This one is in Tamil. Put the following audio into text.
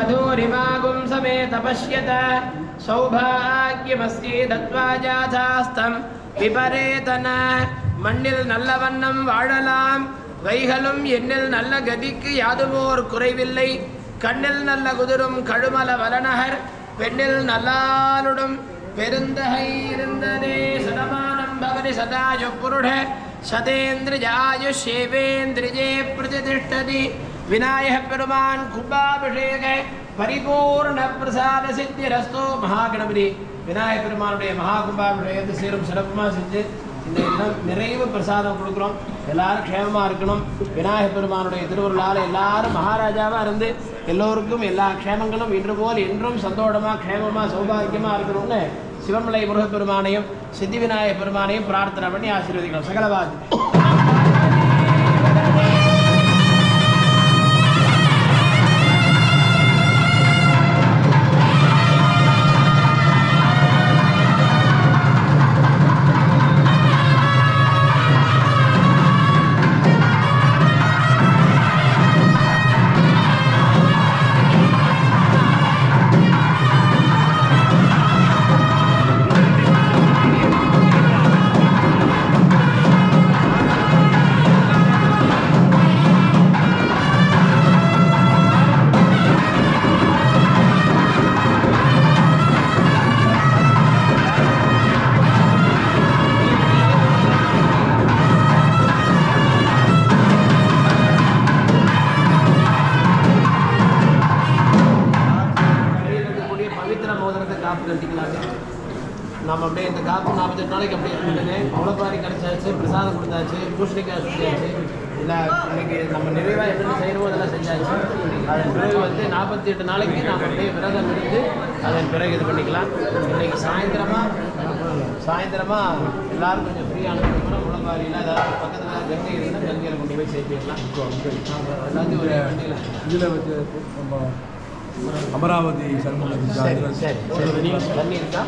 मधुरिमागुं समेत पश्यत सौभाग्यमस्ति दत्वा जाथास्तं विपरेतन மண்ணில் நல்ல வண்ணம் வாழலாம் வைகளும் எண்ணில் நல்ல கதிக்கு யாதுமோர் குறைவில்லை கண்ணில் நல்ல குதிரும் கழுமல வலநகர் பெண்ணில் நல்லாளுடும் பெருந்தகை இருந்ததே சதமானம் பவனி சதாயு புருட சதேந்திரஜாயுஷேவேந்திரிஜே பிரதிஷ்டதி விநாயக பெருமான் கும்பாபிஷேக பரிபூர்ண பிரசாத சித்திரஸ்து மகாகணபதி விநாயக பெருமானுடைய மகா கும்பாபிஷேகத்தை சேரும் சிறப்புமாக செஞ்சு இந்த இடம் நிறைவு பிரசாதம் கொடுக்குறோம். எல்லாரும் க்ஷேமமாக இருக்கணும். விநாயகப் பெருமானுடைய திருவருளால் எல்லாரும் மகாராஜாவாக இருந்து எல்லோருக்கும் எல்லா க்ஷேமங்களும் இன்று போல் என்றும் சந்தோஷமாக க்ஷேமமாக சௌபாகியமாக இருக்கணும்னு சிவமலை முருகப்பெருமானையும் சித்தி விநாயகப் பெருமானையும் பிரார்த்தனை பண்ணி ஆசீர்வதிக்கணும். சகலவாதி நம்ம அப்படியே இந்த காப்பு 48 நாளைக்கு அப்படியே இருந்தது. முளைப்பாரி கிடச்சாச்சு, பிரசாதம் கொடுத்தாச்சு, பூசணிக்காய் சுற்றியாச்சு. இல்லை இன்னைக்கு நம்ம நிறைவாக என்னென்ன செய்யணுமோ அதெல்லாம் செஞ்சாச்சு. அதன் பிறகு 48 நாளைக்கு நாம் அப்படியே விரதம் இருந்து அதன் பிறகு இது பண்ணிக்கலாம். இன்றைக்கி சாயந்தரமாக எல்லோரும் கொஞ்சம் ஃப்ரீயான முளைப்பாரியில் அதாவது பக்கத்தில் கங்கை இருந்தால் கங்கையில் கொண்டு போய் சேர்த்துக்கலாம். எல்லாத்தையும் ஒரு வண்டியில் இதில் வச்சு நம்ம அமராவதி சண்முகம் சரி தண்ணி இருக்கா?